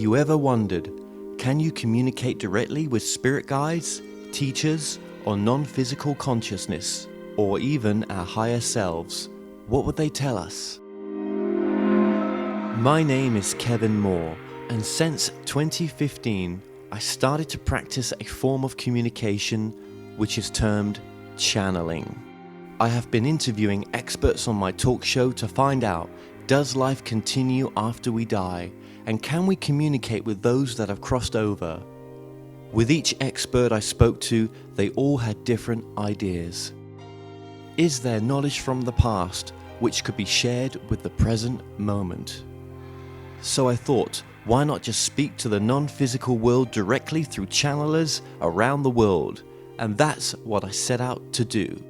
you ever wondered, can you communicate directly with spirit guides, teachers, or non-physical consciousness, or even our higher selves? What would they tell us? My name is Kevin Moore, and since 2015, I started to practice a form of communication which is termed channeling. I have been interviewing experts on my talk show to find out, does life continue after we die, and can we communicate with those that have crossed over? With each expert I spoke to, they all had different ideas. Is there knowledge from the past which could be shared with the present moment? So I thought, why not just speak to the non-physical world directly through channelers around the world? And that's what I set out to do.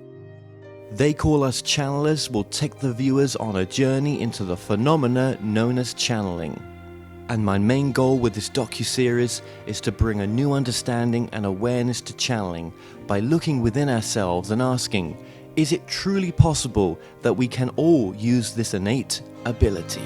They Call Us Channelers will take the viewers on a journey into the phenomena known as channeling. And my main goal with this docuseries is to bring a new understanding and awareness to channeling by looking within ourselves and asking, is it truly possible that we can all use this innate ability?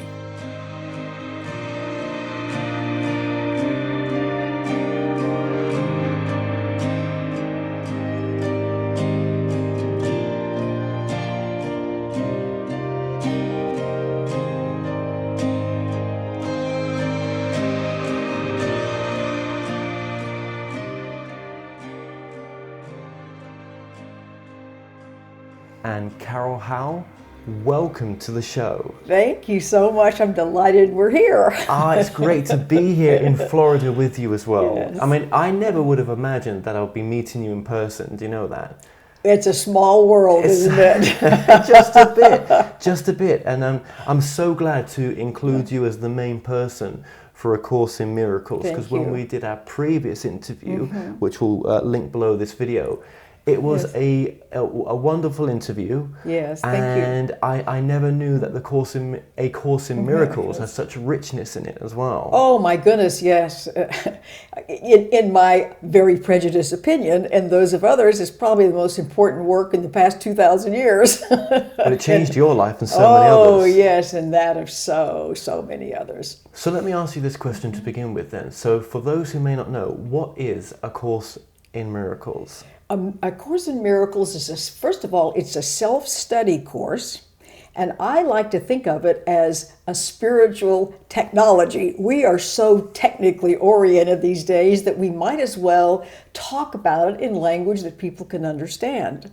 And Carol Howe, welcome to the show. Thank you so much. I'm delighted we're here. It's great to be here in Florida with you as well. Yes. I mean, I never would have imagined that I would be meeting you in person. Do you know that? It's a small world, isn't it? just a bit. And I'm so glad to include you as the main person for A Course in Miracles. Because when we did our previous interview, which we'll link below this video, it was a wonderful interview. Yes, thank you. And I never knew that A Course in Miracles has such richness in it as well. Oh my goodness, yes. In my very prejudiced opinion, and those of others, it's probably the most important work in the past 2,000 years. But it changed your life and so many others. Oh yes, and that of so many others. So let me ask you this question to begin with then. So for those who may not know, what is A Course in Miracles? A Course in Miracles is, first of all, it's a self-study course, and I like to think of it as a spiritual technology. We are so technically oriented these days that we might as well talk about it in language that people can understand.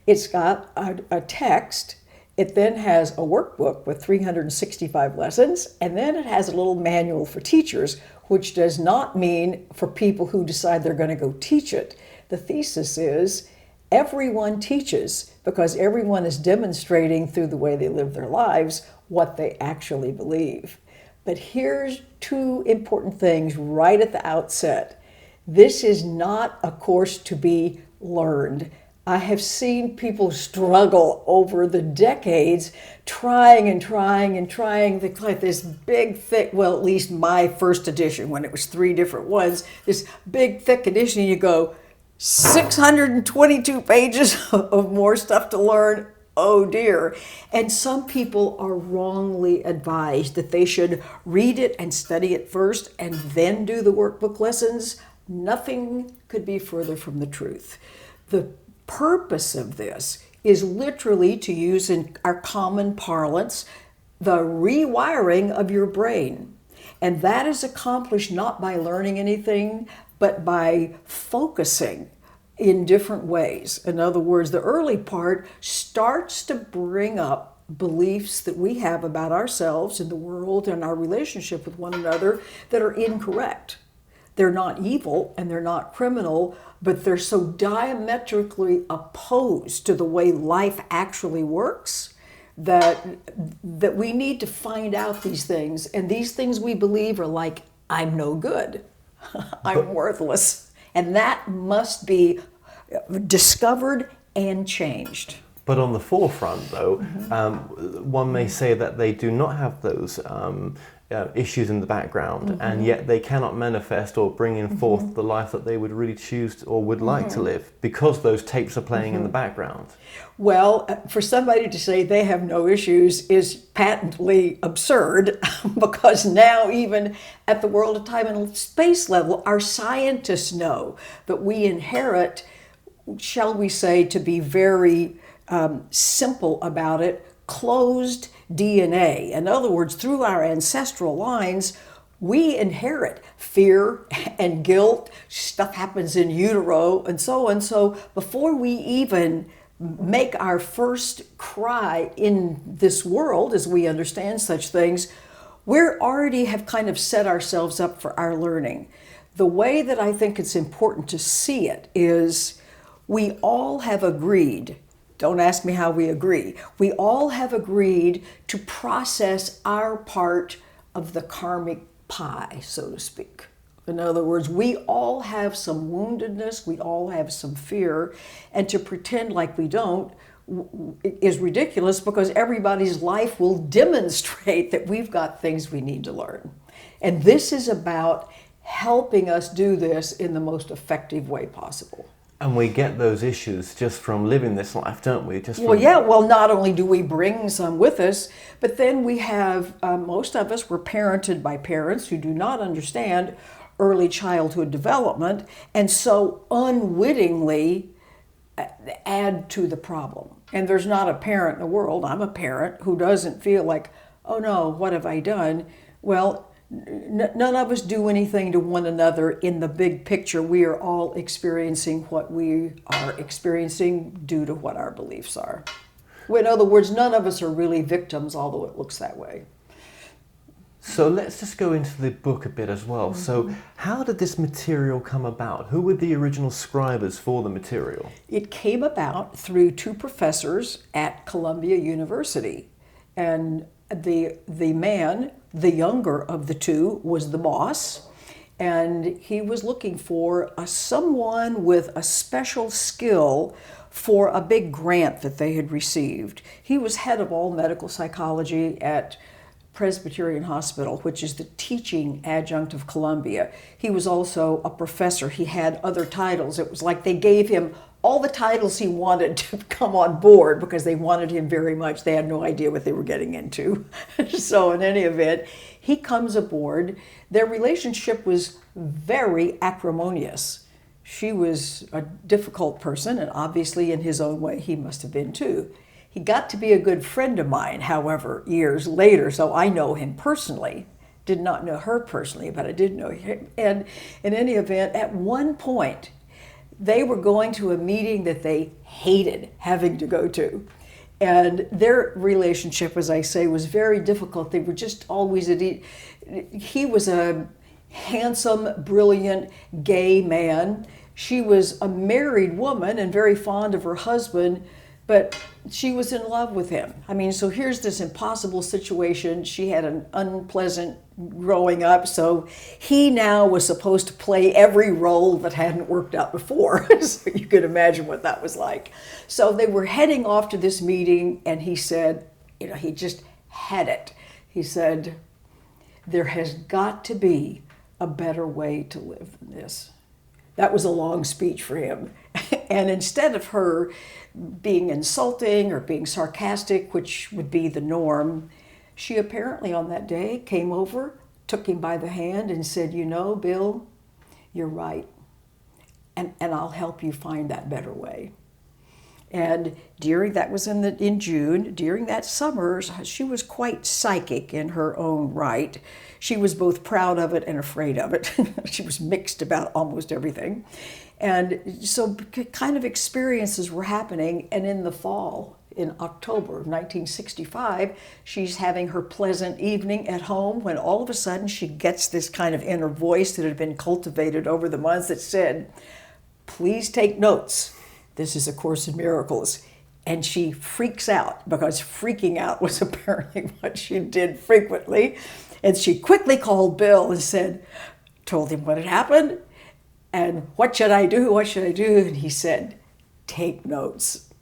It's got a text. It then has a workbook with 365 lessons, and then it has a little manual for teachers, which does not mean for people who decide they're going to go teach it. The thesis is everyone teaches because everyone is demonstrating through the way they live their lives what they actually believe. But here's two important things right at the outset. This is not a course to be learned. I have seen people struggle over the decades trying like this big, thick, well, at least my first edition when it was 3 different ones, this big, thick edition, and you go, 622 pages of more stuff to learn. Oh dear. And some people are wrongly advised that they should read it and study it first and then do the workbook lessons. Nothing could be further from the truth. The purpose of this is literally, to use in our common parlance, the rewiring of your brain. And that is accomplished not by learning anything, but by focusing in different ways. In other words, the early part starts to bring up beliefs that we have about ourselves and the world and our relationship with one another that are incorrect. They're not evil and they're not criminal, but they're so diametrically opposed to the way life actually works that we need to find out these things. And these things we believe are like, I'm no good. I'm worthless. And that must be discovered and changed. But on the forefront, though, one may say that they do not have those issues in the background, and yet they cannot manifest or bring in forth the life that they would really choose or would like to live, because those tapes are playing in the background. Well, for somebody to say they have no issues is patently absurd, because now even at the world of time and space level, our scientists know that we inherit, shall we say, to be very simple about it, closed DNA. In other words, through our ancestral lines, we inherit fear and guilt. Stuff happens in utero and so on. So before we even make our first cry in this world, as we understand such things, we already have kind of set ourselves up for our learning. The way that I think it's important to see it is we all have agreed. Don't ask me how we agree. We all have agreed to process our part of the karmic pie, so to speak. In other words, we all have some woundedness, we all have some fear, and to pretend like we don't is ridiculous, because everybody's life will demonstrate that we've got things we need to learn. And this is about helping us do this in the most effective way possible. And we get those issues just from living this life, don't we? Well, not only do we bring some with us, but then we have, most of us were parented by parents who do not understand early childhood development, and so unwittingly add to the problem. And there's not a parent in the world, I'm a parent, who doesn't feel like, oh no, what have I done? Well, none of us do anything to one another in the big picture. We are all experiencing what we are experiencing due to what our beliefs are. In other words, none of us are really victims, although it looks that way. So let's just go into the book a bit as well. So how did this material come about? Who were the original scribers for the material? It came about through two professors at Columbia University. And the man, the younger of the two, was the boss, and he was looking for someone with a special skill for a big grant that they had received. He was head of all medical psychology at Presbyterian Hospital, which is the teaching adjunct of Columbia. He was also a professor. He had other titles. It was like they gave him all the titles he wanted to come on board because they wanted him very much. They had no idea what they were getting into. So in any event, he comes aboard. Their relationship was very acrimonious. She was a difficult person, and obviously in his own way he must have been too. He got to be a good friend of mine, however, years later, so I know him personally. Did not know her personally, but I did know him. And in any event, at one point, they were going to a meeting that they hated having to go to. And their relationship, as I say, was very difficult. They were just always he was a handsome, brilliant, gay man. She was a married woman and very fond of her husband, but she was in love with him. I mean, so here's this impossible situation. She had an unpleasant growing up, so he now was supposed to play every role that hadn't worked out before. So you could imagine what that was like. So they were heading off to this meeting, and he said, he just had it. He said, there has got to be a better way to live than this. That was a long speech for him. And instead of her being insulting or being sarcastic, which would be the norm, she apparently on that day came over, took him by the hand and said, Bill, you're right. And I'll help you find that better way. And that was in June, during that summer, she was quite psychic in her own right. She was both proud of it and afraid of it. She was mixed about almost everything. And so kind of experiences were happening. And in the fall, in October of 1965, she's having her pleasant evening at home when all of a sudden she gets this kind of inner voice that had been cultivated over the months that said, please take notes. This is A Course in Miracles. And she freaks out, because freaking out was apparently what she did frequently. And she quickly called Bill and told him what had happened. And what should I do? What should I do? And he said, take notes.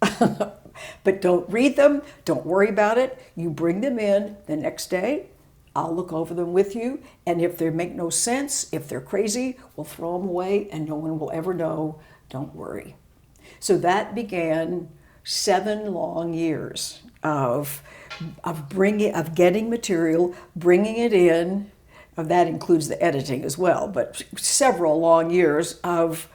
But don't read them. Don't worry about it. You bring them in the next day. I'll look over them with you, and if they make no sense, if they're crazy, we'll throw them away and no one will ever know. Don't worry. So that began 7 long years of getting material, bringing it in. That includes the editing as well, but several long years of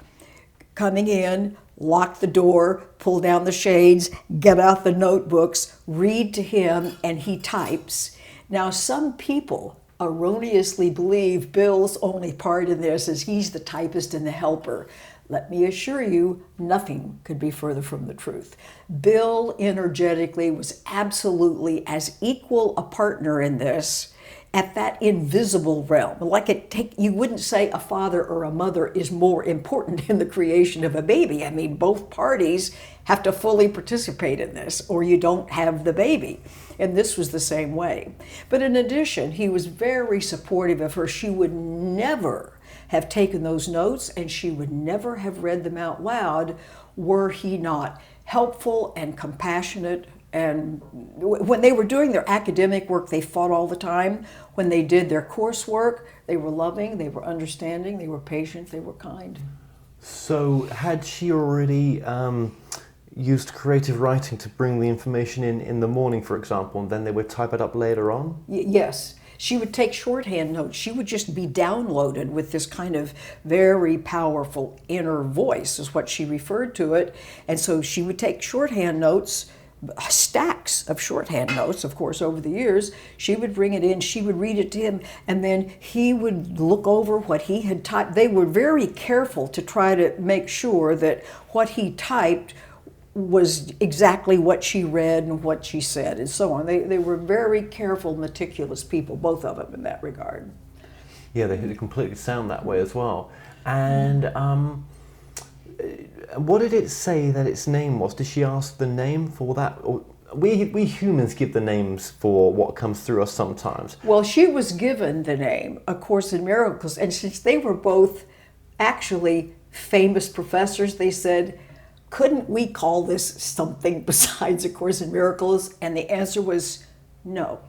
coming in, lock the door, pull down the shades, get out the notebooks, read to him, and he types. Now, some people erroneously believe Bill's only part in this is he's the typist and the helper. Let me assure you, nothing could be further from the truth. Bill energetically was absolutely as equal a partner in this at that invisible realm. You wouldn't say a father or a mother is more important in the creation of a baby. I mean, both parties have to fully participate in this or you don't have the baby. And this was the same way. But in addition, he was very supportive of her. She would never have taken those notes and she would never have read them out loud were he not helpful and compassionate. And when they were doing their academic work, they fought all the time. When they did their coursework, they were loving, they were understanding, they were patient, they were kind. So had she already used creative writing to bring the information in the morning, for example, and then they would type it up later on? Yes. She would take shorthand notes. She would just be downloaded with this kind of very powerful inner voice, is what she referred to it. And so she would take shorthand notes, stacks of shorthand notes, of course, over the years. She would bring it in, she would read it to him, and then he would look over what he had typed. They were very careful to try to make sure that what he typed was exactly what she read and what she said and so on. They were very careful, meticulous people, both of them in that regard. Yeah, they completely sound that way as well. And what did it say that its name was? Did she ask the name for that? Or we humans give the names for what comes through us sometimes. Well, she was given the name, A Course in Miracles, and since they were both actually famous professors, they said, couldn't we call this something besides A Course in Miracles? And the answer was no.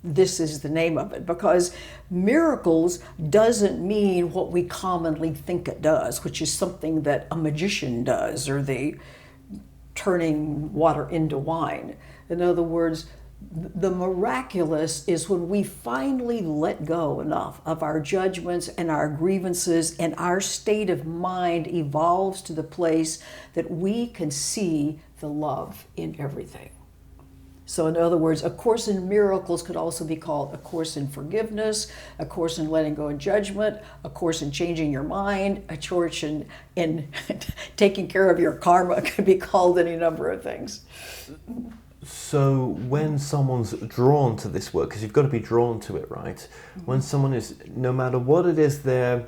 This is the name of it, because miracles doesn't mean what we commonly think it does, which is something that a magician does, or the turning water into wine. In other words, the miraculous is when we finally let go enough of our judgments and our grievances, and our state of mind evolves to the place that we can see the love in everything. So in other words, A Course in Miracles could also be called A Course in Forgiveness, A Course in Letting Go of Judgment, A Course in Changing Your Mind, a course in taking care of your karma. Could be called any number of things. So when someone's drawn to this work, because you've got to be drawn to it, right? Mm-hmm. When someone is, no matter what it is they're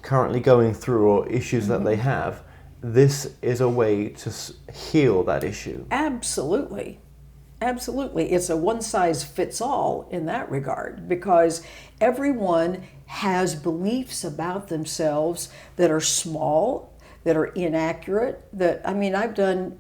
currently going through or issues that they have, this is a way to heal that issue. Absolutely. Absolutely. It's a one-size-fits-all in that regard, because everyone has beliefs about themselves that are small, that are inaccurate, I've done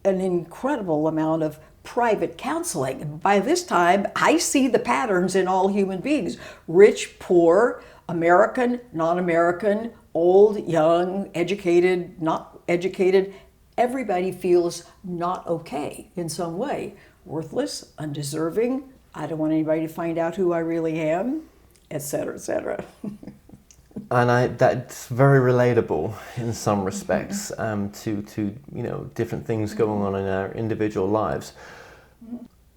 an incredible amount of private counseling. By this time, I see the patterns in all human beings. Rich, poor, American, non-American, old, young, educated, not educated. Everybody feels not okay in some way. Worthless, undeserving, I don't want anybody to find out who I really am, etc., etc. And that's very relatable in some respects to different things going on in our individual lives.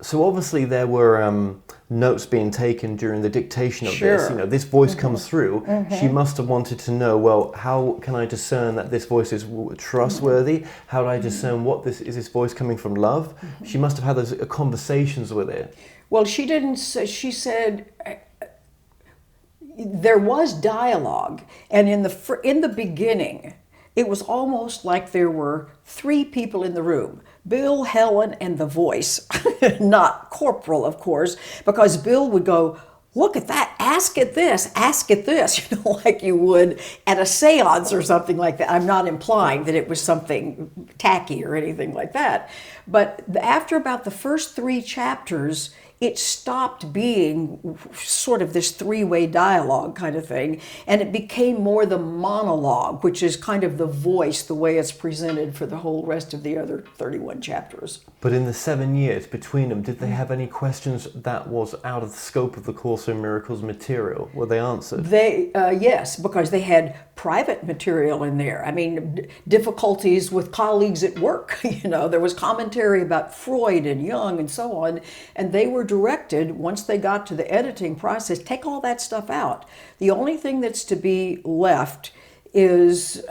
So obviously there were notes being taken during the dictation of this. This voice comes through. She must have wanted to know, well, how can I discern that this voice is trustworthy? How do I discern is this voice coming from love? She must have had those conversations with it. Well, she didn't say, she said, there was dialogue, and in the beginning, it was almost like there were 3 people in the room: Bill, Helen, and the voice. Not corporal, of course, because Bill would go, look at that, ask it this, like you would at a seance or something like that. I'm not implying that it was something tacky or anything like that. But after about the first 3 chapters, it stopped being sort of this three-way dialogue kind of thing, and it became more the monologue, which is kind of the voice, the way it's presented for the whole rest of the other 31 chapters. But in the 7 years between them, did they have any questions that was out of the scope of the Course in Miracles material? Were they answered? Yes, because they had private material in there. I mean, difficulties with colleagues at work. There was commentary about Freud and Jung and so on, and they were directed, once they got to the editing process, take all that stuff out. The only thing that's to be left is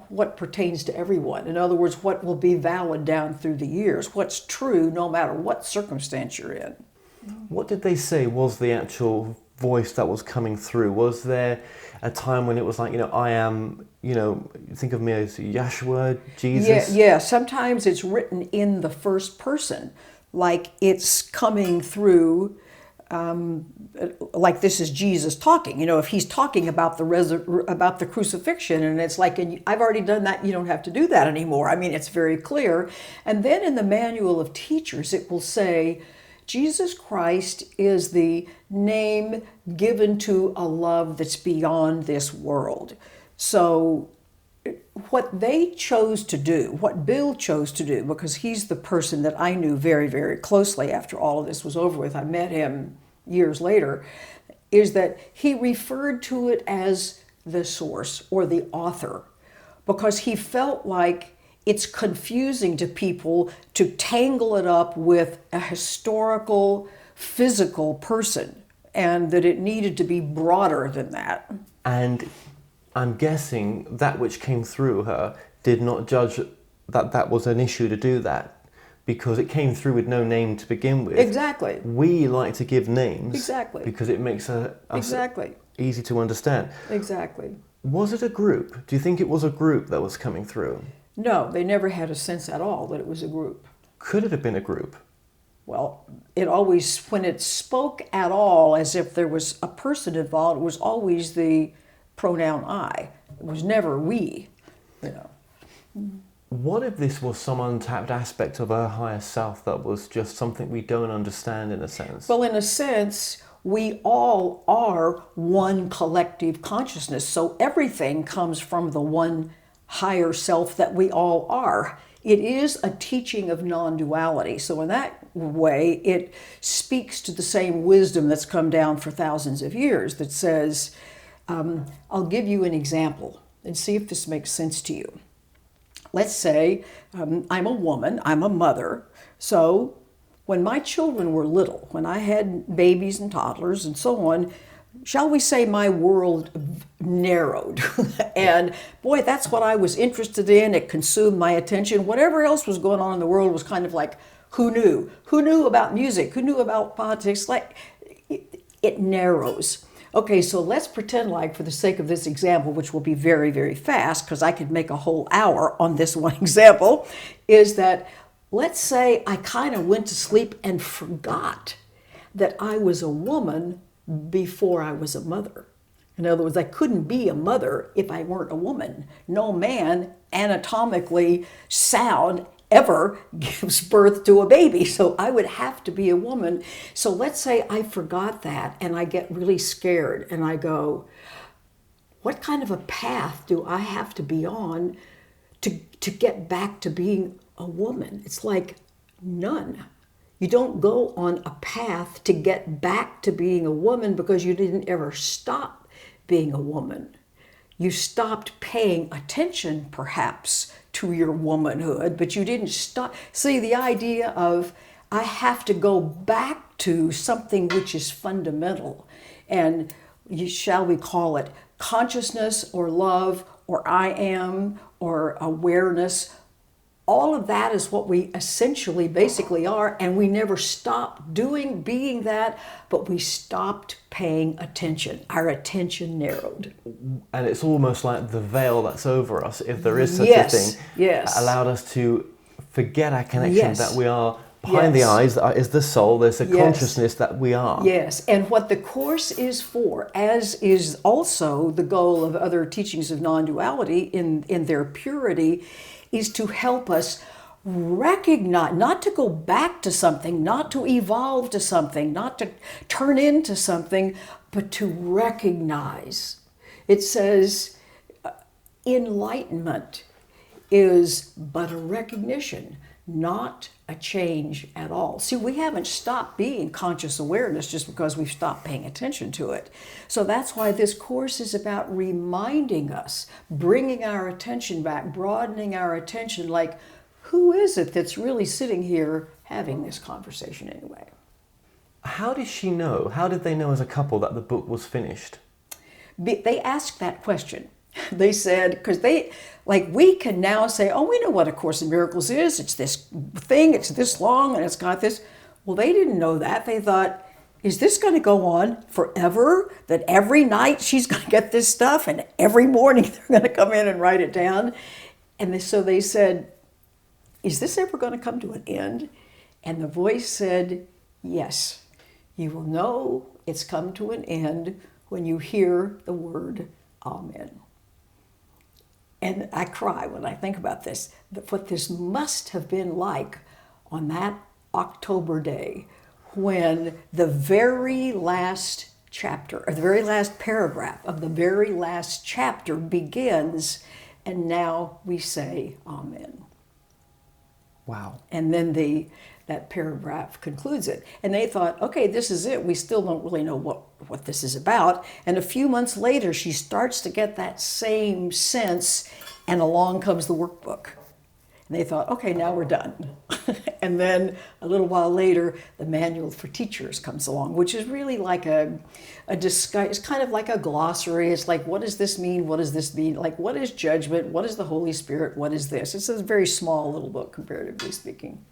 what pertains to everyone. In other words, what will be valid down through the years, what's true no matter what circumstance you're in. What did they say was the actual voice that was coming through? Was there a time when it was like, I am, think of me as Yeshua, Jesus? Yeah, sometimes it's written in the first person, like it's coming through, like this is Jesus talking. If he's talking about about the crucifixion, and it's like, I've already done that, you don't have to do that anymore. I mean, it's very clear. And then in the Manual of Teachers, it will say, Jesus Christ is the name given to a love that's beyond this world. So what they chose to do, what Bill chose to do, because he's the person that I knew very, very closely after all of this was over with, I met him years later, is that he referred to it as the source or the author, because he felt like it's confusing to people to tangle it up with a historical, physical person, and that it needed to be broader than that. And I'm guessing that which came through her did not judge that was an issue to do that, because it came through with no name to begin with. Exactly. We like to give names. Exactly. Because it makes us exactly. easy to understand. Exactly. Was it a group? Do you think it was a group that was coming through? No, they never had a sense at all that it was a group. Could it have been a group? Well, it always, when it spoke at all as if there was a person involved, it was always the pronoun I. It was never we, What if this was some untapped aspect of our higher self that was just something we don't understand in a sense? Well, in a sense, we all are one collective consciousness. So everything comes from the one higher self that we all are. It is a teaching of non-duality. So in that way, it speaks to the same wisdom that's come down for thousands of years that says, I'll give you an example and see if this makes sense to you. Let's say I'm a woman, I'm a mother. So when my children were little, when I had babies and toddlers and so on, shall we say my world narrowed. And boy, that's what I was interested in. It consumed my attention. Whatever else was going on in the world was kind of like, who knew? Who knew about music? Who knew about politics? Like, it narrows. Okay, so let's pretend like, for the sake of this example, which will be very, very fast, because I could make a whole hour on this one example, is that let's say I kind of went to sleep and forgot that I was a woman before I was a mother. In other words, I couldn't be a mother if I weren't a woman. No man, anatomically sound, ever gives birth to a baby, so I would have to be a woman. So let's say I forgot that and I get really scared and I go, what kind of a path do I have to be on to get back to being a woman? It's like none. You don't go on a path to get back to being a woman because you didn't ever stop being a woman. You stopped paying attention, perhaps, to your womanhood, but you didn't stop. See, the idea of I have to go back to something which is fundamental, and shall we call it consciousness or love or I am or awareness. All of that is what we essentially basically are, and we never stopped being that, but we stopped paying attention. Our attention narrowed. And it's almost like the veil that's over us, if there is such a thing, allowed us to forget our connection, that we are behind the eyes, that is the soul, there's a consciousness that we are. Yes, and what the Course is for, as is also the goal of other teachings of non-duality in their purity, is to help us recognize, not to go back to something, not to evolve to something, not to turn into something, but to recognize. It says enlightenment is but a recognition, not a change at all. See, we haven't stopped being conscious awareness just because we've stopped paying attention to it. So that's why this course is about reminding us, bringing our attention back, broadening our attention, like, who is it that's really sitting here having this conversation anyway? How did she know? How did they know as a couple that the book was finished? They asked that question. They said, because we can now say, oh, we know what A Course in Miracles is. It's this thing, it's this long, and it's got this. Well, they didn't know that. They thought, is this going to go on forever? That every night she's going to get this stuff, and every morning they're going to come in and write it down? And so they said, is this ever going to come to an end? And the voice said, yes, you will know it's come to an end when you hear the word Amen. And I cry when I think about this, what this must have been like on that October day when the very last chapter, or the very last paragraph of the very last chapter begins, and now we say Amen. Wow. And then that paragraph concludes it. And they thought, okay, this is it. We still don't really know what this is about. And a few months later, she starts to get that same sense, and along comes the workbook. And they thought, okay, now we're done. And then a little while later, the manual for teachers comes along, which is really like a disguise. It's kind of like a glossary. It's like, what does this mean? What does this mean? Like, what is judgment? What is the Holy Spirit? What is this? It's a very small little book, comparatively speaking.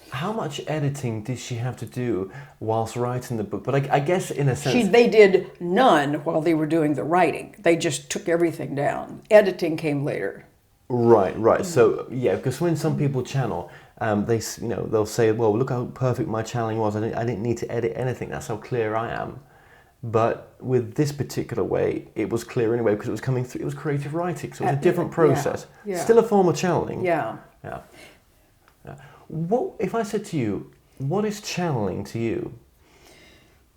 How much editing did she have to do whilst writing the book? But I guess in a sense... They did none while they were doing the writing. They just took everything down. Editing came later. Right. So, yeah, because when some people channel, they'll say, well, look how perfect my channeling was. I didn't need to edit anything. That's how clear I am. But with this particular way, it was clear anyway because it was coming through. It was creative writing, so it was a different process. Yeah. Still a form of channeling. Yeah. What if I said to you, what is channeling to you?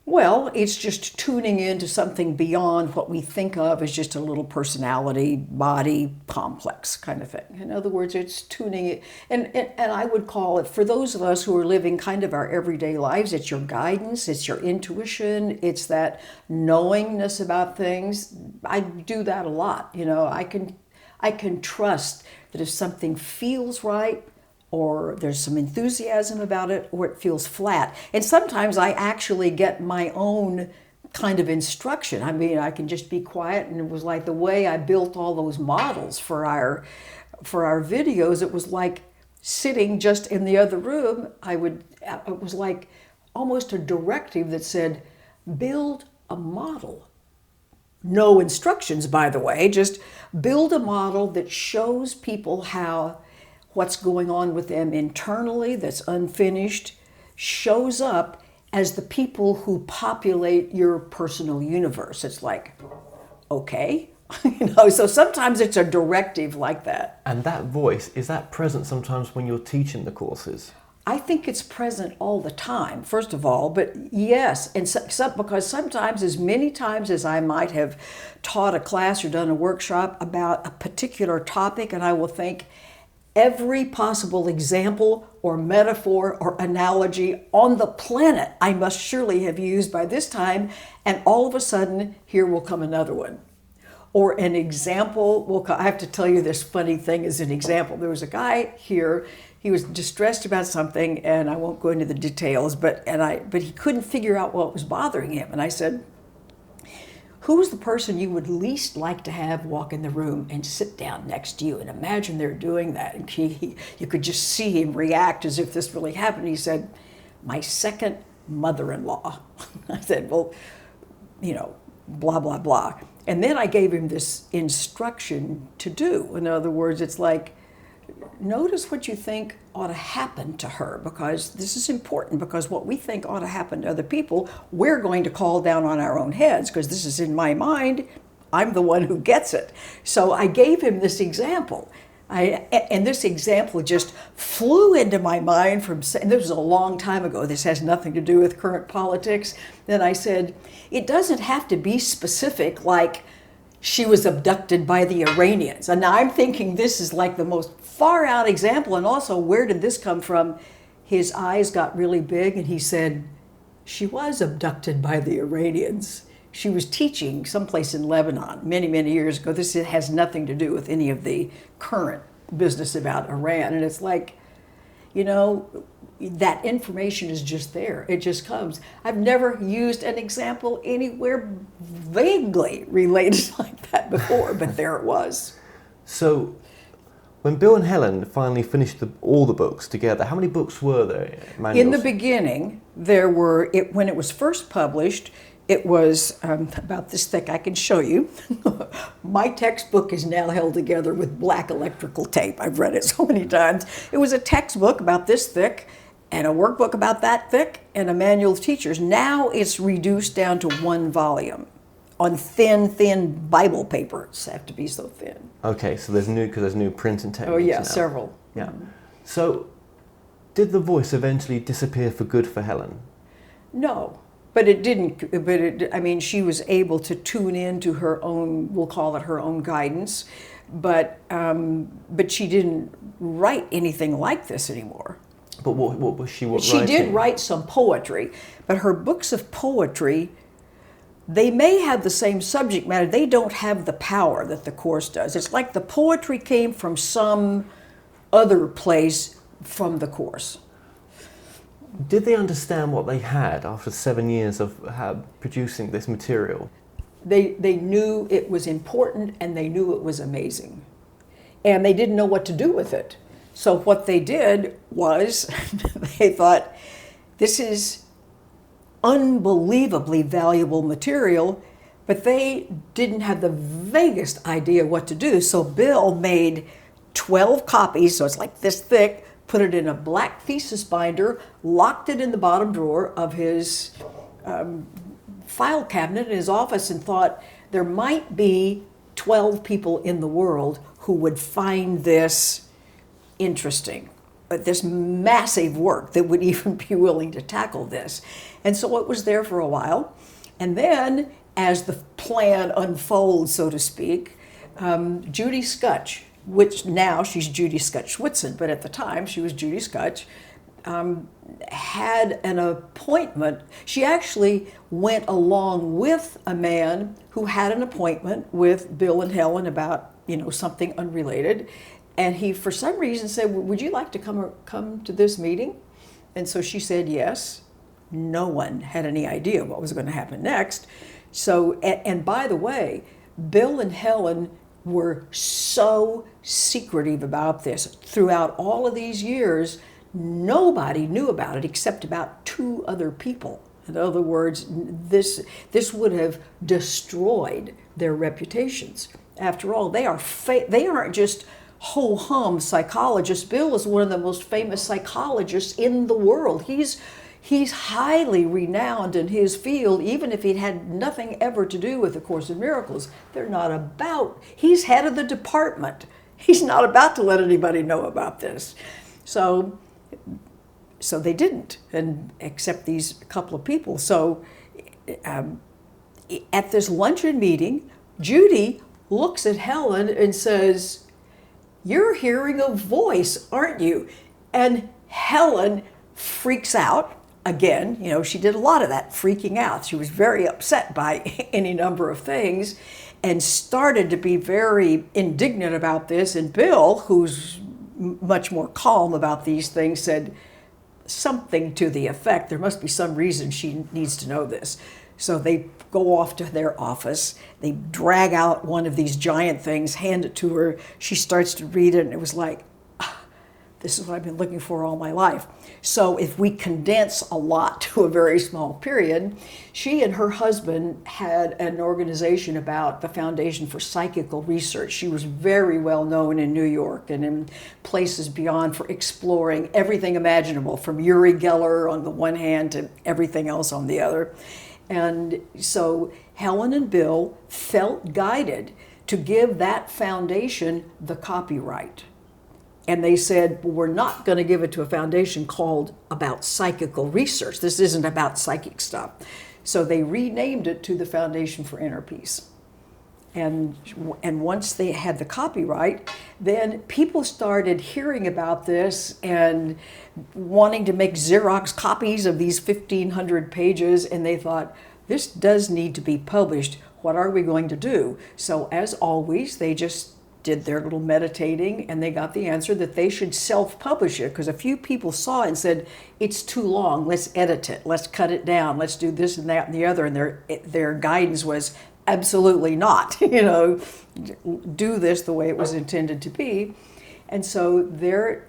Well, it's just tuning into something beyond what we think of as just a little personality, body complex kind of thing. In other words, it's tuning it. And I would call it, for those of us who are living kind of our everyday lives, it's your guidance, it's your intuition, it's that knowingness about things. I do that a lot. I can trust that if something feels right, or there's some enthusiasm about it, or it feels flat. And sometimes I actually get my own kind of instruction. I mean, I can just be quiet, and it was like the way I built all those models for our videos, it was like sitting just in the other room. It was like almost a directive that said, build a model. No instructions, by the way, just build a model that shows people how what's going on with them internally that's unfinished shows up as the people who populate your personal universe. It's like, okay, so sometimes it's a directive like that. And that voice, is that present sometimes when you're teaching the courses? I think it's present all the time, first of all, but yes, and because sometimes, as many times as I might have taught a class or done a workshop about a particular topic, and I will think, every possible example or metaphor or analogy on the planet I must surely have used by this time, and all of a sudden, here will come another one. Or an example will come. I have to tell you this funny thing as an example. There was a guy here, he was distressed about something, and I won't go into the details, but he couldn't figure out what was bothering him. And I said, who's the person you would least like to have walk in the room and sit down next to you? And imagine they're doing that. And you could just see him react as if this really happened. He said, my second mother-in-law. I said, well, blah, blah, blah. And then I gave him this instruction to do. In other words, it's like, notice what you think ought to happen to her, because this is important, because what we think ought to happen to other people, we're going to call down on our own heads, because this is in my mind. I'm the one who gets it. So I gave him this example. And this example just flew into my mind and this was a long time ago. This has nothing to do with current politics. Then I said, it doesn't have to be specific, like she was abducted by the Iranians. And now I'm thinking this is like the most far out example. And also, where did this come from? His eyes got really big and he said, she was abducted by the Iranians. She was teaching someplace in Lebanon many, many years ago. This has nothing to do with any of the current business about Iran. And it's like, that information is just there. It just comes. I've never used an example anywhere vaguely related like that before, but there it was. So when Bill and Helen finally finished all the books together, how many books were there? Manuals? In the beginning, there were, when it was first published, it was about this thick. I can show you. My textbook is now held together with black electrical tape. I've read it so many times. It was a textbook about this thick, and a workbook about that thick, and a manual of teachers. Now it's reduced down to one volume on thin Bible paper. It's have to be so thin. Okay, so there's new printing techniques. Oh yeah, now. several. Yeah. So, did the voice eventually disappear for good for Helen? No. But it didn't, she was able to tune into her own, we'll call it her own guidance, but she didn't write anything like this anymore. But what was she writing? She did write some poetry, but her books of poetry, they may have the same subject matter. They don't have the power that the Course does. It's like the poetry came from some other place from the Course. Did they understand what they had after 7 years of producing this material? They knew it was important and they knew it was amazing. And they didn't know what to do with it. So what they did was, they thought, this is unbelievably valuable material, but they didn't have the vaguest idea what to do. So Bill made 12 copies, so it's like this thick, put it in a black thesis binder, locked it in the bottom drawer of his file cabinet in his office, and thought there might be 12 people in the world who would find this interesting, but this massive work that would even be willing to tackle this. And so it was there for a while. And then, as the plan unfolds, so to speak, Judy Scutch, which now she's Judy Scutch Whitson, but at the time she was Judy Scutch, had an appointment. She actually went along with a man who had an appointment with Bill and Helen about, something unrelated. And he, for some reason, said, would you like to come to this meeting? And so she said yes. No one had any idea what was going to happen next. So, and by the way, Bill and Helen were so secretive about this. Throughout all of these years, nobody knew about it except about 2 other people. In other words, this would have destroyed their reputations. After all, they aren't just ho-hum psychologists. Bill is one of the most famous psychologists in the world. He's highly renowned in his field, even if he'd had nothing ever to do with the Course in Miracles. He's head of the department. He's not about to let anybody know about this. So they didn't, and except these couple of people. So at this luncheon meeting, Judy looks at Helen and says, "You're hearing a voice, aren't you?" And Helen freaks out. Again, she did a lot of that, freaking out. She was very upset by any number of things and started to be very indignant about this. And Bill, who's much more calm about these things, said something to the effect, there must be some reason she needs to know this. So they go off to their office. They drag out one of these giant things, hand it to her. She starts to read it, and it was like, this is what I've been looking for all my life. So if we condense a lot to a very small period, she and her husband had an organization about the Foundation for Psychical Research. She was very well known in New York and in places beyond for exploring everything imaginable, from Uri Geller on the one hand to everything else on the other. And so Helen and Bill felt guided to give that foundation the copyright And they said, well, we're not going to give it to a foundation called about psychical research. This isn't about psychic stuff. So they renamed it to the Foundation for Inner Peace. And once they had the copyright, then people started hearing about this and wanting to make Xerox copies of these 1,500 pages. And they thought, this does need to be published. What are we going to do? So as always, they just did their little meditating, and they got the answer that they should self-publish it, because a few people saw it and said, it's too long, let's edit it, let's cut it down, let's do this and that and the other. And their guidance was absolutely not, do this the way it was intended to be. And so their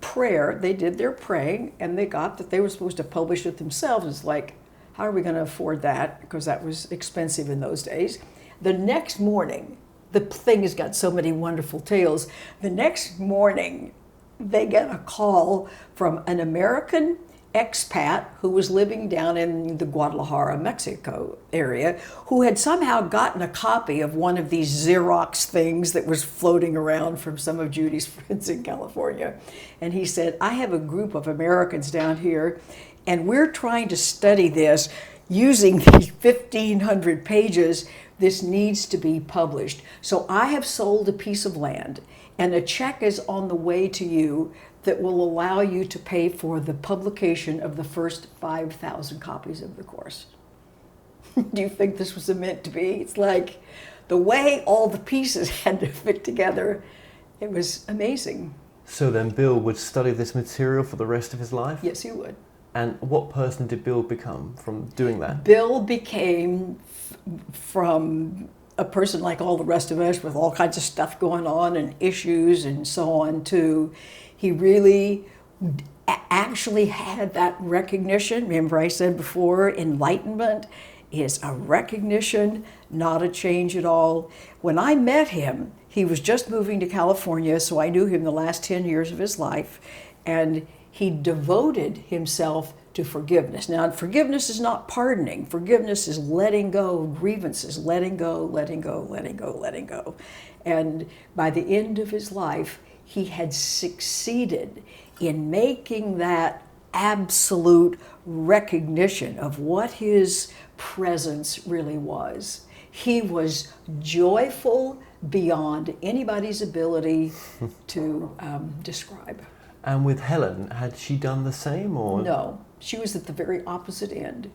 prayer, they did their praying, and they got that they were supposed to publish it themselves. It's like, how are we going to afford that? Because that was expensive in those days. The next morning, the thing has got so many wonderful tales. The next morning, they get a call from an American expat who was living down in the Guadalajara, Mexico area, who had somehow gotten a copy of one of these Xerox things that was floating around from some of Judy's friends in California. And he said, I have a group of Americans down here, and we're trying to study this using these 1,500 pages. This needs to be published. So I have sold a piece of land, and a check is on the way to you that will allow you to pay for the publication of the first 5,000 copies of the course. Do you think this was meant to be? It's like the way all the pieces had to fit together. It was amazing. So then Bill would study this material for the rest of his life? Yes, he would. And what person did Bill become from doing that? Bill became from a person like all the rest of us with all kinds of stuff going on and issues and so on to he really actually had that recognition. Remember I said before, enlightenment is a recognition, not a change at all. When I met him, he was just moving to California, so I knew him the last 10 years of his life, and he devoted himself to forgiveness. Now, forgiveness is not pardoning. Forgiveness is letting go of grievances, letting go, letting go, letting go, letting go. And by the end of his life, he had succeeded in making that absolute recognition of what his presence really was. He was joyful beyond anybody's ability to describe. And with Helen, had she done the same, or? No, she was at the very opposite end.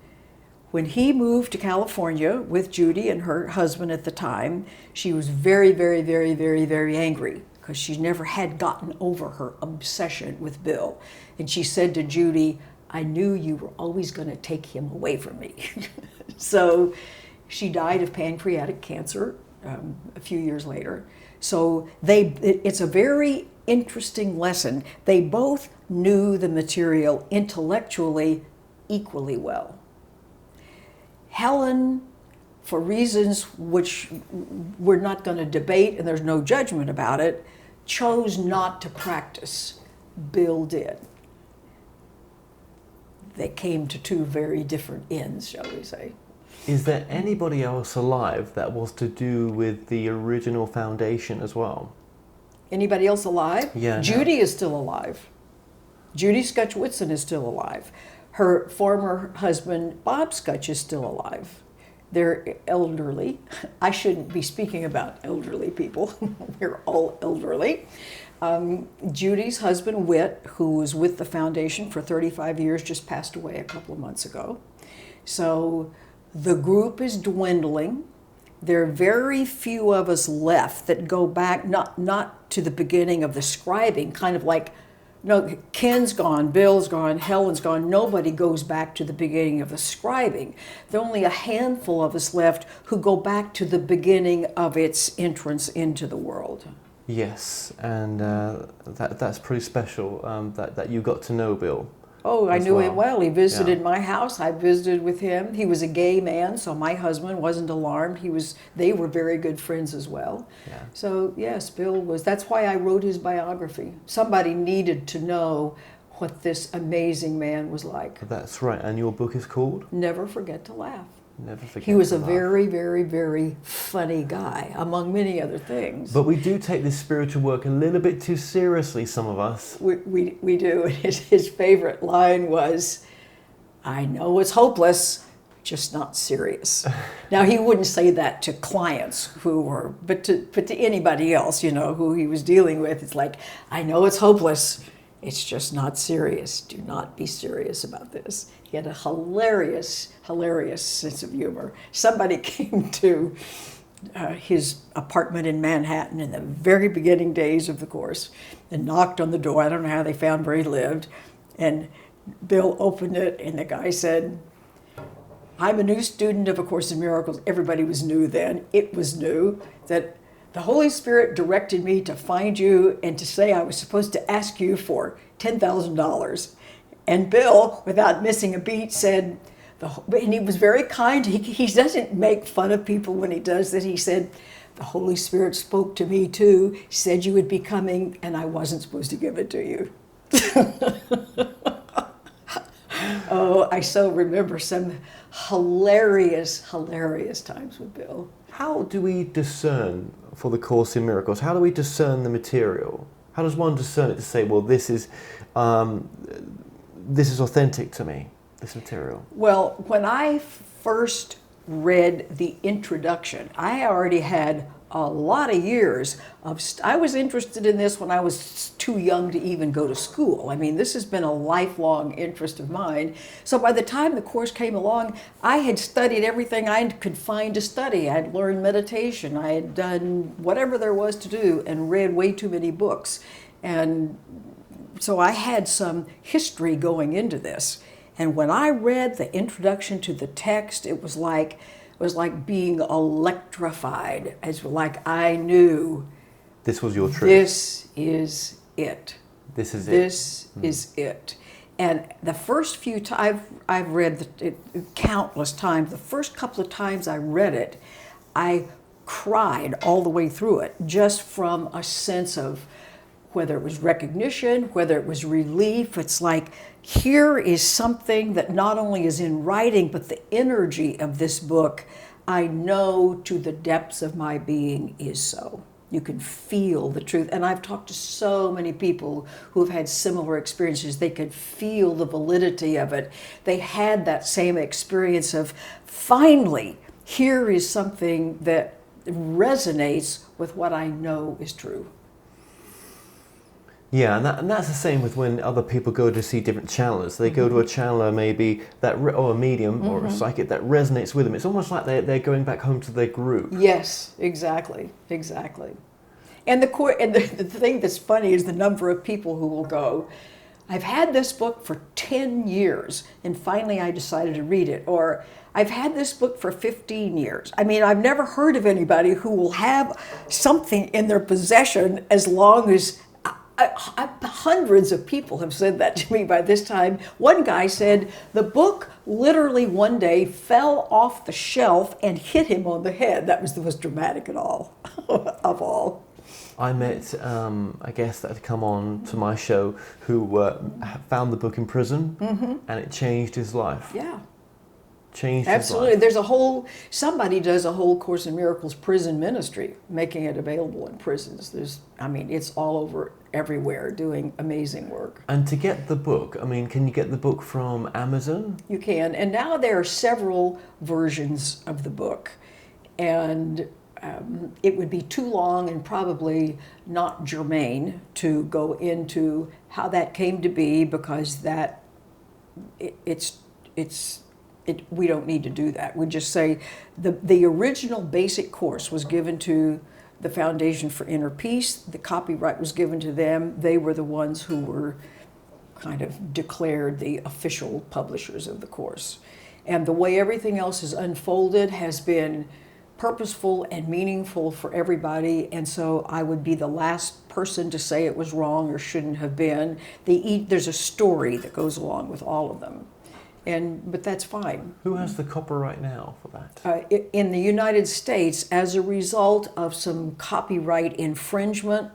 When he moved to California with Judy and her husband at the time, she was very, very, very, very, very angry because she never had gotten over her obsession with Bill. And she said to Judy, I knew you were always going to take him away from me. So she died of pancreatic cancer a few years later. So it's a very interesting lesson. They both knew the material intellectually equally well. Helen, for reasons which we're not going to debate and there's no judgment about it, chose not to practice. Bill did. They came to two very different ends, shall we say. Is there anybody else alive that was to do with the original foundation as well? Anybody else alive? Yeah. Judy is still alive. Judy Scutch-Whitson is still alive. Her former husband, Bob Scutch, is still alive. They're elderly. I shouldn't be speaking about elderly people. We're all elderly. Judy's husband, Whit, who was with the foundation for 35 years, just passed away a couple of months ago. So the group is dwindling. There are very few of us left that go back, not to the beginning of the scribing, kind of like, no, Ken's gone, Bill's gone, Helen's gone. Nobody goes back to the beginning of the scribing. There are only a handful of us left who go back to the beginning of its entrance into the world. Yes, and that's pretty special, that you got to know Bill. Oh, I knew well. him well. He visited my house. I visited with him. He was a gay man, so my husband wasn't alarmed. They were very good friends as well. Yeah. So yes, Bill was, that's why I wrote his biography. Somebody needed to know what this amazing man was like. That's right, and your book is called? Never Forget to Laugh. Never forget. He was to a laugh. very, very, very funny guy, among many other things. But we do take this spiritual work a little bit too seriously, some of us. We do. His favorite line was, "I know it's hopeless, just not serious." Now, he wouldn't say that to clients but to anybody else, who he was dealing with. It's like, "I know it's hopeless, it's just not serious. Do not be serious about this." He had a hilarious sense of humor. Somebody came to his apartment in Manhattan in the very beginning days of the course and knocked on the door. I don't know how they found where he lived. And Bill opened it, and the guy said, "I'm a new student of A Course in Miracles." Everybody was new then. It was new that the Holy Spirit directed me to find you and to say I was supposed to ask you for $10,000. And Bill, without missing a beat, said, and he was very kind. He doesn't make fun of people when he does that. He said, "The Holy Spirit spoke to me too, said you would be coming, and I wasn't supposed to give it to you." Oh, I so remember some hilarious times with Bill. How do we discern for the Course in Miracles? How do we discern the material? How does one discern it to say, well, this is authentic to me, this material? Well, when I first read the introduction, I already had a lot of years of, I was interested in this when I was too young to even go to school. I mean, this has been a lifelong interest of mine. So by the time the course came along, I had studied everything I could find to study. I'd learned meditation. I had done whatever there was to do and read way too many books. And so I had some history going into this. And when I read the introduction to the text, it was like being electrified. It's like I knew this was your truth. This is it. This is it. And the first few times I've read it countless times. The first couple of times I read it, I cried all the way through it, just from a sense of whether it was recognition, whether it was relief. It's like, here is something that not only is in writing, but the energy of this book, I know to the depths of my being is so. You can feel the truth. And I've talked to so many people who have had similar experiences. They could feel the validity of it. They had that same experience of, finally, here is something that resonates with what I know is true. Yeah, and that's the same with when other people go to see different channelers. They go to a channeler maybe or a medium or a psychic that resonates with them. It's almost like they're going back home to their group. Yes, exactly. And the thing that's funny is the number of people who will go, "I've had this book for 10 years and finally I decided to read it," or "I've had this book for 15 years. I mean, I've never heard of anybody who will have something in their possession as long as hundreds of people have said that to me by this time. One guy said the book literally one day fell off the shelf and hit him on the head. That was the most dramatic of all. I met a guest that had come on to my show who found the book in prison, and it changed his life. Yeah. Changed Absolutely. his life. Somebody does a whole Course in Miracles prison ministry, making it available in prisons. It's all over everywhere, doing amazing work. And to get the book, can you get the book from Amazon? You can. And now there are several versions of the book. And it would be too long and probably not germane to go into how that came to be, because we don't need to do that. We just say the original basic course was given to the Foundation for Inner Peace. The copyright was given to them. They were the ones who were kind of declared the official publishers of the course. And the way everything else has unfolded has been purposeful and meaningful for everybody, and so I would be the last person to say it was wrong or shouldn't have been. There's a story that goes along with all of them. But that's fine. Who has the copyright now for that? In the United States, as a result of some copyright infringement,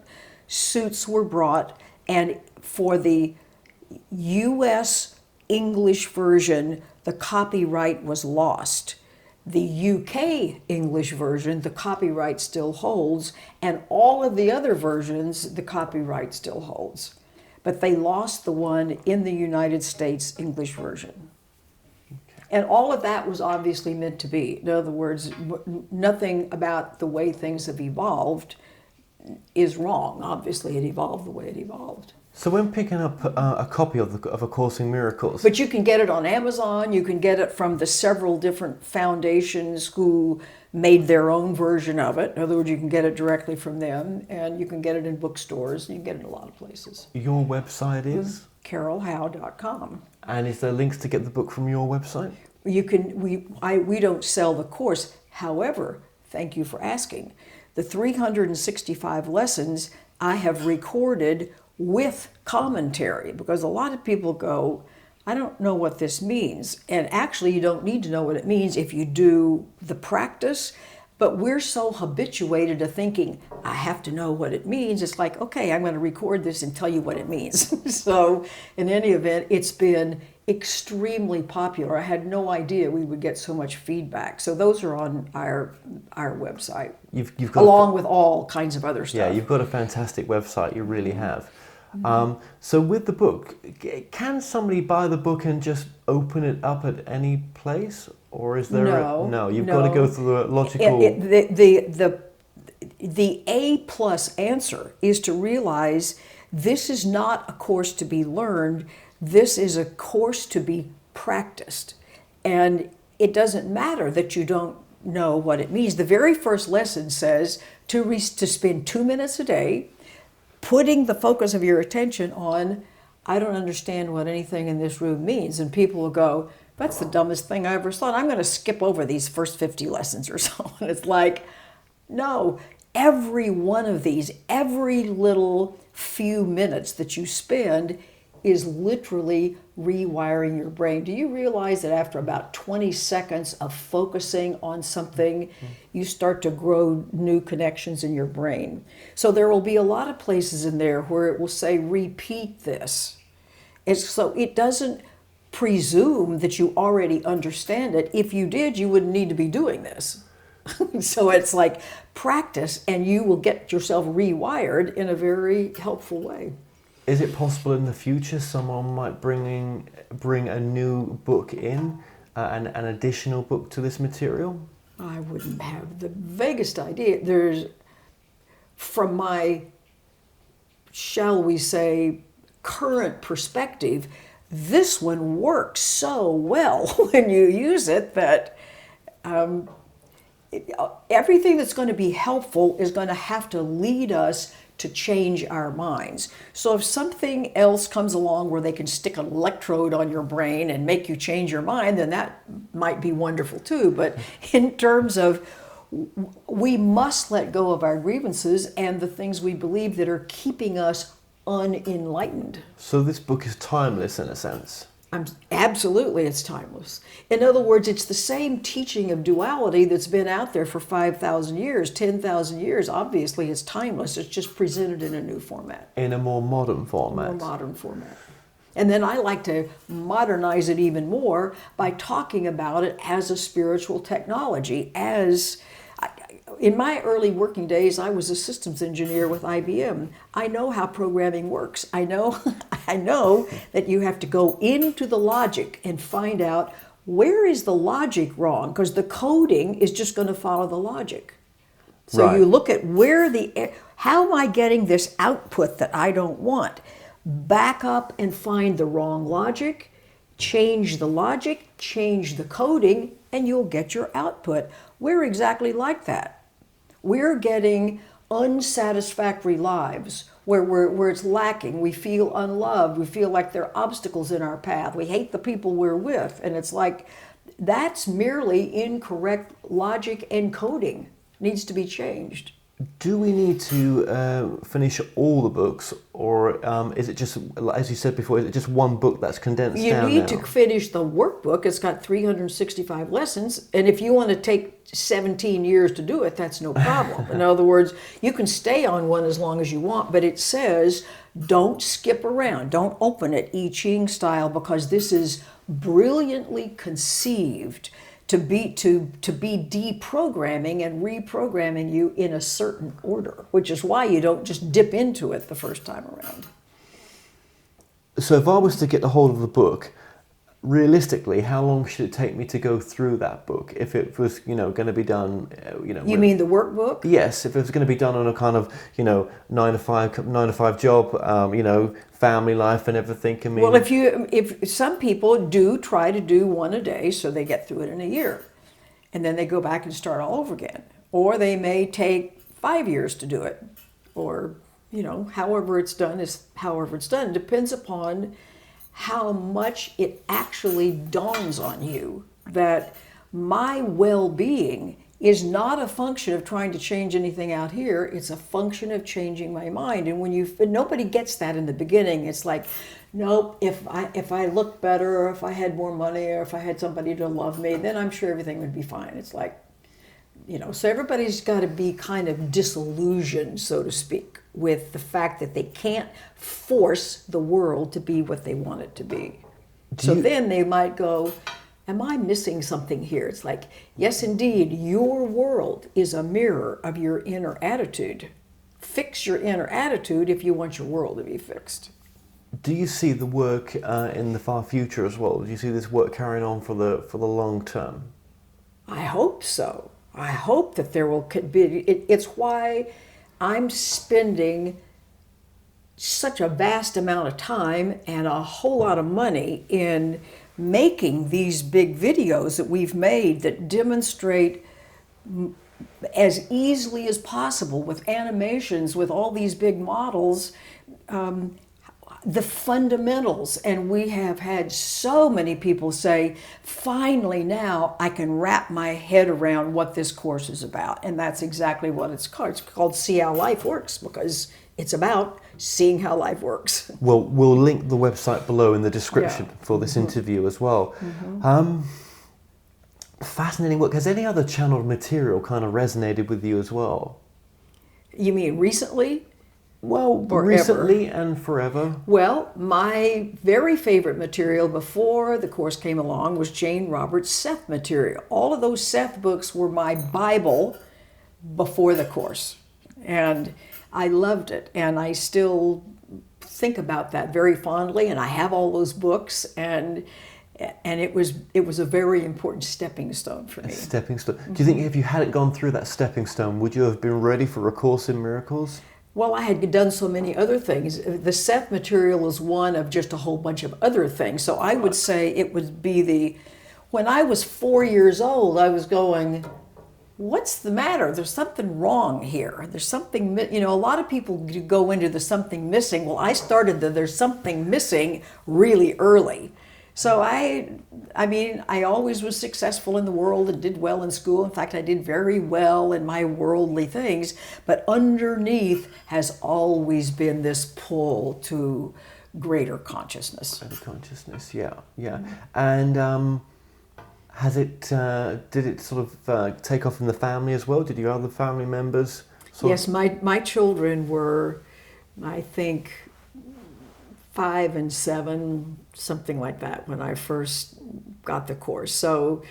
suits were brought, and for the U.S. English version, the copyright was lost. The UK English version, the copyright still holds, and all of the other versions, the copyright still holds. But they lost the one in the United States English version. And all of that was obviously meant to be. In other words, nothing about the way things have evolved is wrong. Obviously, it evolved the way it evolved. So when picking up a copy of A Course in Miracles... But you can get it on Amazon, you can get it from the several different foundations who made their own version of it. In other words, you can get it directly from them, and you can get it in bookstores, and you can get it in a lot of places. Your website is? carolhowe.com. And is there links to get the book from your website? You can. We don't sell the course. However, thank you for asking. The 365 lessons I have recorded with commentary, because a lot of people go, I don't know what this means. And actually, you don't need to know what it means if you do the practice. But we're so habituated to thinking, I have to know what it means. It's like, okay, I'm going to record this and tell you what it means. So in any event, it's been extremely popular. I had no idea we would get so much feedback. So those are on our website, You've got along with all kinds of other stuff. Yeah, you've got a fantastic website. You really have. So with the book, can somebody buy the book and just open it up at any place? Or is there No, you've got to go through the logical... The A+ answer is to realize this is not a course to be learned, this is a course to be practiced. And it doesn't matter that you don't know what it means. The very first lesson says to spend 2 minutes a day putting the focus of your attention on, I don't understand what anything in this room means. And people will go, that's the dumbest thing I ever thought. I'm going to skip over these first 50 lessons or so. And it's like, no, every one of these, every little few minutes that you spend is literally rewiring your brain. Do you realize that after about 20 seconds of focusing on something, you start to grow new connections in your brain? So there will be a lot of places in there where it will say, repeat this. So it doesn't presume that you already understand it. If you did, you wouldn't need to be doing this. So it's like practice, and you will get yourself rewired in a very helpful way. Is it possible in the future someone might bring a new book in, an additional book to this material? I wouldn't have the vaguest idea. From my, shall we say, current perspective, this one works so well when you use it that everything that's going to be helpful is going to have to lead us to change our minds. So if something else comes along where they can stick an electrode on your brain and make you change your mind, then that might be wonderful too. But in terms of, we must let go of our grievances and the things we believe that are keeping us unenlightened. So this book is timeless in a sense? Absolutely, it's timeless. In other words, it's the same teaching of duality that's been out there for 5,000 years, 10,000 years. Obviously, it's timeless. It's just presented in a new format. In a more modern format. More modern format. And then I like to modernize it even more by talking about it as a spiritual technology. In my early working days, I was a systems engineer with IBM. I know how programming works. I know that you have to go into the logic and find out where is the logic wrong, because the coding is just going to follow the logic. So right. You look at how am I getting this output that I don't want? Back up and find the wrong logic, change the logic, change the coding, and you'll get your output. We're exactly like that. We're getting unsatisfactory lives where it's lacking. We feel unloved. We feel like there are obstacles in our path. We hate the people we're with. And it's like, that's merely incorrect logic and coding. Needs to be changed. Do we need to finish all the books, or is it just, as you said before, is it just one book that's condensed down? You need to finish the workbook. It's got 365 lessons, and if you want to take 17 years to do it, that's no problem. In other words, you can stay on one as long as you want, but it says don't skip around. Don't open it I Ching style, because this is brilliantly conceived to be deprogramming and reprogramming you in a certain order, which is why you don't just dip into it the first time around. So if I was to get a hold of the book, realistically, how long should it take me to go through that book? If it was, going to be done, You mean the workbook? Yes, if it was going to be done on a kind of, 9 to 5 job, family life and everything. I mean, Well, if some people do try to do one a day, so they get through it in a year, and then they go back and start all over again, or they may take 5 years to do it, or however it's done is however it's done. It depends upon how much it actually dawns on you that my well-being is not a function of trying to change anything out here. It's a function of changing my mind. And nobody gets that in the beginning. It's like, nope, if I looked better, or if I had more money, or if I had somebody to love me, then I'm sure everything would be fine. It's like, so everybody's got to be kind of disillusioned, so to speak, with the fact that they can't force the world to be what they want it to be. Then they might go, am I missing something here? It's like, yes, indeed, your world is a mirror of your inner attitude. Fix your inner attitude if you want your world to be fixed. Do you see the work in the far future as well? Do you see this work carrying on for the long term? I hope so. I hope that there will be. It's why I'm spending such a vast amount of time and a whole lot of money in making these big videos that we've made that demonstrate as easily as possible with animations, with all these big models, the fundamentals. And we have had so many people say, finally now I can wrap my head around what this course is about. And that's exactly what it's called. It's called See How Life Works, because it's about seeing how life works. Well, we'll link the website below in the description for this interview as well. Fascinating work. Has any other channeled material kind of resonated with you as well? You mean recently? Well, Or recently and forever. Well, my very favorite material before the course came along was Jane Roberts' Seth material. All of those Seth books were my Bible before the course. And I loved it. And I still think about that very fondly. And I have all those books. And it was a very important stepping stone for me. A stepping stone. Do you think if you hadn't gone through that stepping stone, would you have been ready for A Course in Miracles? Well, I had done so many other things. The Seth material is one of just a whole bunch of other things. So I would say it would be when I was 4 years old, I was going, what's the matter? There's something wrong here. There's something, a lot of people go into there's something missing. Well, I started there's something missing really early. So I always was successful in the world and did well in school. In fact, I did very well in my worldly things. But underneath has always been this pull to greater consciousness. Greater consciousness, yeah. And did it sort of take off in the family as well? Did your other family members? Yes, my children were, I think, 5 and 7, something like that, when I first got the course. So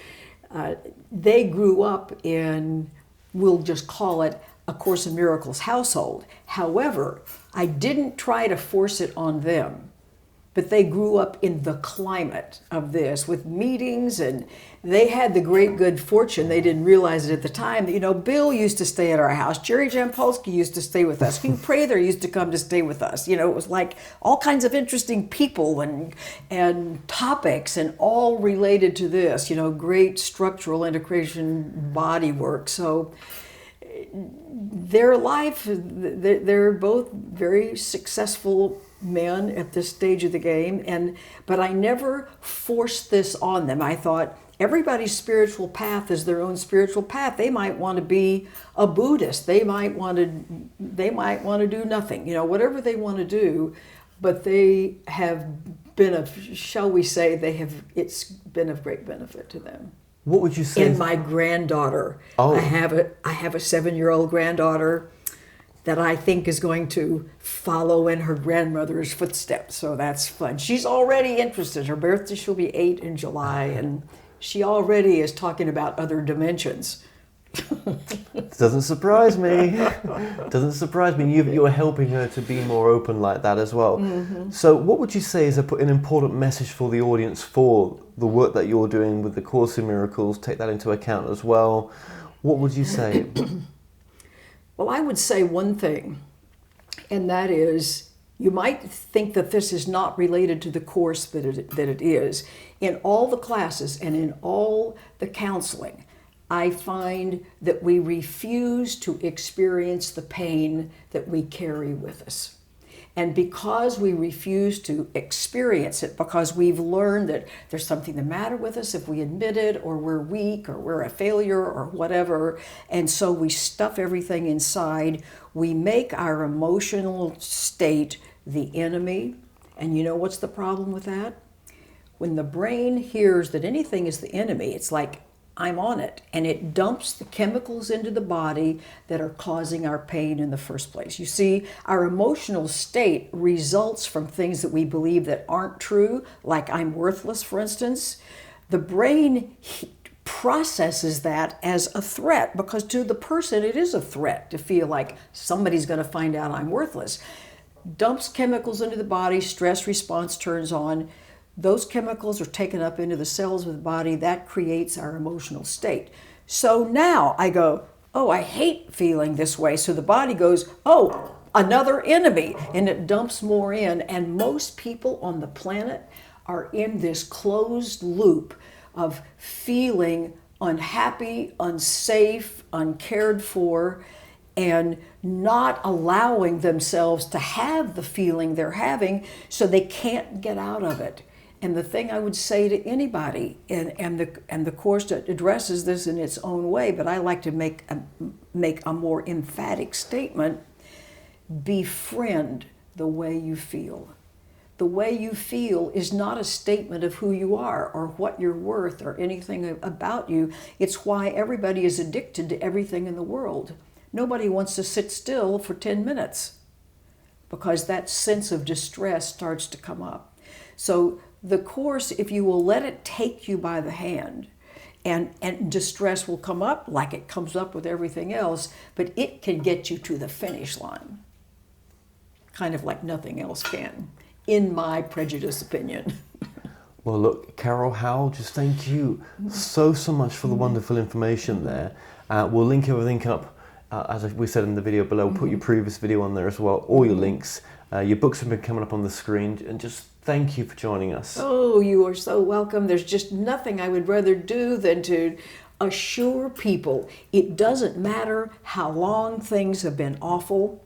they grew up in, we'll just call it a Course in Miracles household. However, I didn't try to force it on them, but they grew up in the climate of this with meetings, and they had the great good fortune, they didn't realize it at the time, that, Bill used to stay at our house, Jerry Jampolsky used to stay with us, Hugh Prather used to come to stay with us. It was like all kinds of interesting people and topics, and all related to this, great structural integration body work. So their life, they're both very successful men at this stage of the game, but I never forced this on them. I thought everybody's spiritual path is their own spiritual path. They might want to be a Buddhist. They might want to do nothing. Whatever they want to do, but they have been shall we say, it's been of great benefit to them. What would you say? And my granddaughter. Oh. I have a 7-year-old granddaughter that I think is going to follow in her grandmother's footsteps. So that's fun. She's already interested. Her birthday, she'll be 8 in July, and she already is talking about other dimensions. Doesn't surprise me. Doesn't surprise me. You're helping her to be more open like that as well. So what would you say is an important message for the audience for the work that you're doing with the Course in Miracles? Take that into account as well. What would you say? Well, I would say one thing, and that is, you might think that this is not related to the Course, but it is. In all the classes and in all the counseling, I find that we refuse to experience the pain that we carry with us. And because we refuse to experience it, because we've learned that there's something the matter with us if we admit it, or we're weak, or we're a failure, or whatever, and so we stuff everything inside, we make our emotional state the enemy. And you know what's the problem with that? When the brain hears that anything is the enemy, it's like, I'm on it, and it dumps the chemicals into the body that are causing our pain in the first place. You see, our emotional state results from things that we believe that aren't true, like I'm worthless, for instance. The brain processes that as a threat, because to the person it is a threat to feel like somebody's going to find out I'm worthless. Dumps chemicals into the body, stress response turns on. Those chemicals are taken up into the cells of the body. That creates our emotional state. So now I go, oh, I hate feeling this way. So the body goes, oh, another enemy, and it dumps more in. And most people on the planet are in this closed loop of feeling unhappy, unsafe, uncared for, and not allowing themselves to have the feeling they're having, so they can't get out of it. And the thing I would say to anybody, and the Course addresses this in its own way, but I like to make a more emphatic statement: befriend the way you feel. The way you feel is not a statement of who you are or what you're worth or anything about you. It's why everybody is addicted to everything in the world. Nobody wants to sit still for 10 minutes because that sense of distress starts to come up. So the Course, if you will let it take you by the hand, and distress will come up like it comes up with everything else, but it can get you to the finish line, kind of like nothing else can, in my prejudiced opinion. Well, look, Carol, Howe, just thank you so much for the wonderful information there. We'll link everything up, as we said in the video below. We'll put your previous video on there as well, all your links. Your books have been coming up on the screen, and just thank you for joining us. Oh, you are so welcome. There's just nothing I would rather do than to assure people it doesn't matter how long things have been awful.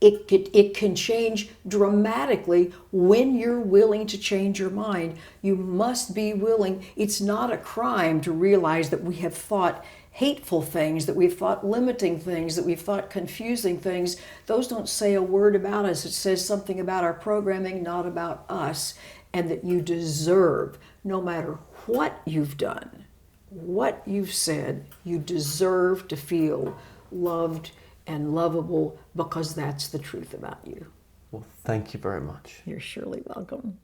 It can change dramatically when you're willing to change your mind. You must be willing. It's not a crime to realize that we have thought hateful things, that we've thought limiting things, that we've thought confusing things. Those don't say a word about us. It says something about our programming, not about us, and that you deserve, no matter what you've done, what you've said, you deserve to feel loved and lovable, because that's the truth about you. Well, thank you very much. You're surely welcome.